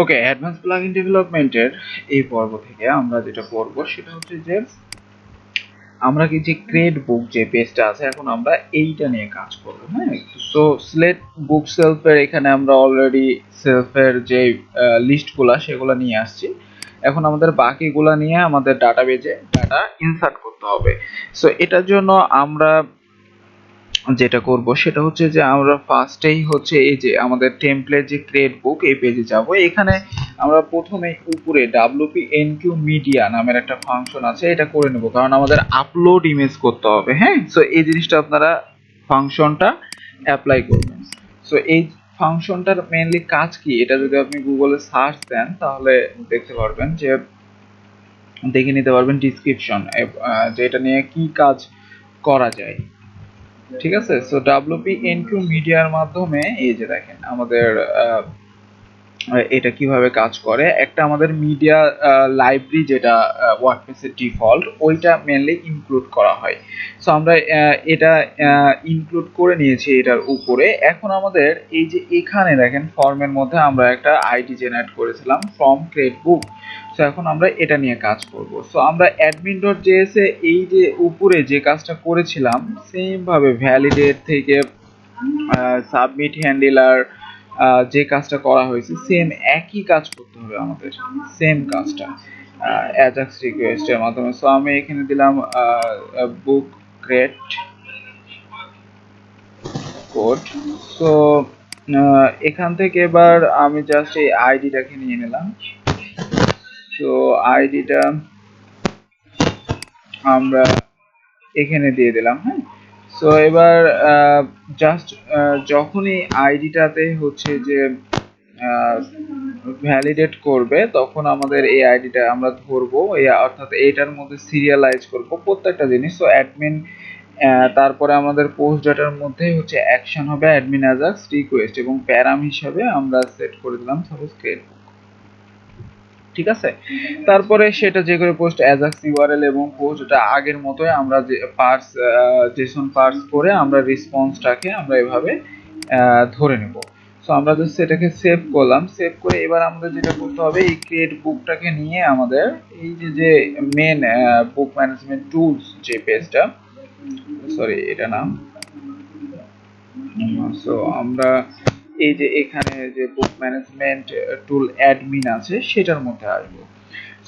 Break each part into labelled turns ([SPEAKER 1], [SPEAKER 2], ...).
[SPEAKER 1] ওকে, advance plugin ডেভেলপমেন্টের এই পর্ব থেকে আমরা যেটা করব সেটা হচ্ছে যে আমরা কি যে ক্রিয়েট বুক যে পেজটা আছে এখন আমরা এইটা নিয়ে কাজ করব। হ্যাঁ, সো সিলেক্ট বুক সেলফের এখানে আমরা অলরেডি সেলফের যে লিস্টগুলা সেগুলো নিয়ে আসছি। এখন আমাদের বাকিগুলা নিয়ে আমাদের ডাটাবেজে ডাটা ইনসার্ট করতে হবে। সো এটার জন্য আমরা যেটা করব সেটা হচ্ছে যে আমরা ফার্স্টেই হচ্ছে এই যে আমাদের টেমপ্লেট যে ক্রিয়েট বুক এই পেজে যাব। এখানে আমরা প্রথমে উপরে WP-enq মিডিয়া নামের একটা ফাংশন আছে, এটা করে নেব কারণ আমাদের আপলোড ইমেজ করতে হবে। হ্যাঁ, সো এই জিনিসটা আপনারা ফাংশনটা অ্যাপ্লাই করবেন। সো এই ফাংশনটার মেইনলি কাজ কি, এটা যদি আপনি গুগলে সার্চ দেন তাহলে দেখতে পারবেন যে দেখে নিতে পারবেন ডিসক্রিপশন যে এটা নিয়ে কি কাজ করা যায়। ঠিক আছে, সো WP-enq মিডিয়ার মাধ্যমে এই যে দেখেন আমাদের এটা কিভাবে কাজ করে। একটা আমাদের মিডিয়া লাইব্রেরি যেটা ওয়ার্ডপ্রেসের ডিফল্ট ওইটা মেনলি ইনক্লুড করা হয়। সো আমরা এটা ইনক্লুড করে নিয়েছি এটার উপরে। এখন আমাদের এই যে এখানে দেখেন ফর্মের মধ্যে আমরা একটা আইডি জেনারেট করেছিলাম ফ্রম ক্রিয়েট বুক। সো এখন আমরা এটা নিয়ে কাজ করব। সো আমরা admin.js এ এই যে উপরে যে কাজটা করেছিলাম সেম ভাবে ভ্যালিডেট থেকে সাবমিট হ্যান্ডেলার যে কাজটা করা হয়েছে সেম একই কাজ করতে হবে আমাদের, সেম কাজটা অ্যাজাক্স রিকোয়েস্টের মাধ্যমে। সো আমি এখানে দিলাম বুক ক্রিয়েট কোড। সো এখান থেকে এবার আমি জাস্ট এই আইডিটাকে নিয়ে নিলাম। সো আইডিটা আমরা এখানে দিয়ে দিলাম। হ্যাঁ, সো এবার জাস্ট যখনই আইডিটাতে হচ্ছে যে ভ্যালিডেট করবে তখন আমাদের এই আইডিটা আমরা ধরবো, অর্থাৎ এইটার মধ্যে সিরিয়ালাইজ করব প্রত্যেকটা জিনিস। সো অ্যাডমিন তারপরে আমাদের পোস্ট ডাটার মধ্যে হচ্ছে অ্যাকশন হবে অ্যাডমিন অ্যাজাক্স রিকোয়েস্ট এবং প্যারাম হিসাবে আমরা সেট করে দিলাম সাপোজ ক্রিয়েট। ঠিক আছে, তারপরে সেটা যে করে পোস্ট অ্যাজাক্স ইউআরএল এবং পোস্ট এটা আগের মতোই আমরা যে পার্স জেসন পার্স করে আমরা রেসপন্সটাকে আমরা এভাবে ধরে নেব। সো আমরা জাস্ট সেটাকে সেভ করলাম। সেভ করে এবার আমাদের যেটা করতে হবে এই ক্রিয়েট বুকটাকে নিয়ে আমাদের এই যে মেন বুক ম্যানেজমেন্ট টুলস যে পেজটা, সরি এটা না, সো আমরা এই যে এখানে যে বুক ম্যানেজমেন্ট টুল অ্যাডমিন আছে সেটার মধ্যে আসবো।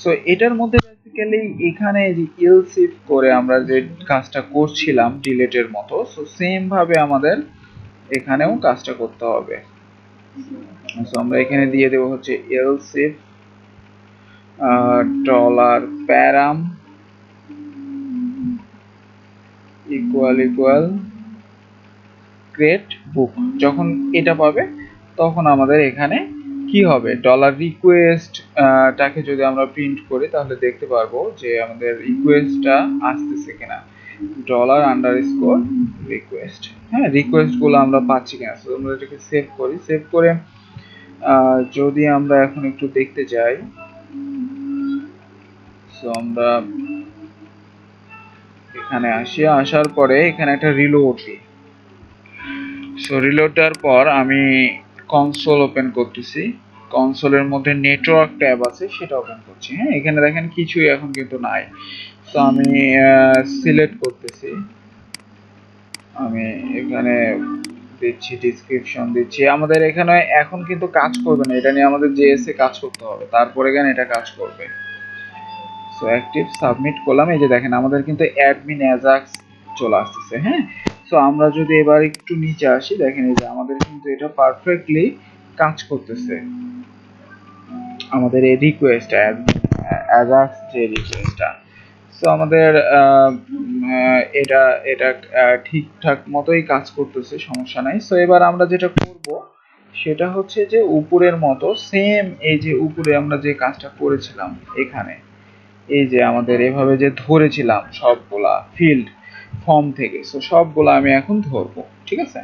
[SPEAKER 1] সো এটার মধ্যে বেসিক্যালি এখানে যে এলস ইফ করে আমরা যে কাজটা করছিলাম ডিলেটের মতো, সো সেম ভাবে আমাদের এখানেও কাজটা করতে হবে। সো আমরা এখানে দিয়ে দেব হচ্ছে else if dollar param equal equal create book. যখন এটা পাবে তখন আমাদের এখানে কি হবে, ডলার রিকোয়েস্ট টাকে যদি আমরা প্রিন্ট করি তাহলে দেখতে পারবো যে আমাদের রিকোয়েস্টটা আসতেছে কিনা, ডলার আন্ডারস্কোর রিকোয়েস্ট। হ্যাঁ, রিকোয়েস্ট গুলো আমরা পাচ্ছি কিনা। সো আমরা এটাকে সেভ করি। সেভ করে যদি আমরা এখন একটু দেখতে যাই, সো আমরা এখানে আসি, আসার পরে এখানে একটা রিলোড দিই। সো রিলোড দেওয়ার পর আমি কনসোল ওপেন করতেছি। কনসোলের মধ্যে নেটওয়ার্ক ট্যাব আছে সেটা ওপেন করছি। হ্যাঁ, এখানে দেখেন কিছুই এখন কিন্তু নাই। তো আমি সিলেক্ট করতেছি, আমি এখানে দিচ্ছি ডিসক্রিপশন দিচ্ছি। আমাদের এখানে এখন কিন্তু কাজ করবে না, এটা নিয়ে আমাদের জেএস এ কাজ করতে হবে, তারপরে এখানে এটা কাজ করবে। সো অ্যাক্টিভ সাবমিট করলাম। এই যে দেখেন আমাদের কিন্তু অ্যাডমিন অ্যাজাক্স চলে আসতেছে। হ্যাঁ, সো আমরা যদি এবার একটু নিচে আসি দেখেন এই যে আমাদের কিন্তু এটা পারফেক্টলি কাজ করতেছে আমাদের এই রিকোয়েস্ট অ্যাজাক্স যে রিকোয়েস্টটা। সো আমাদের এটা এটা ঠিকঠাক মতোই কাজ করতেছে, সমস্যা নাই। সো এবার আমরা যেটা করব সেটা হচ্ছে যে উপরের মতো সেম এই যে উপরে আমরা যে কাজটা করেছিলাম এখানে এই যে আমাদের এভাবে যে ধরেছিলাম সবগুলা ফিল্ড ফর্ম থেকে, সো সবগুলা আমি এখন ধরবো। ঠিক আছে,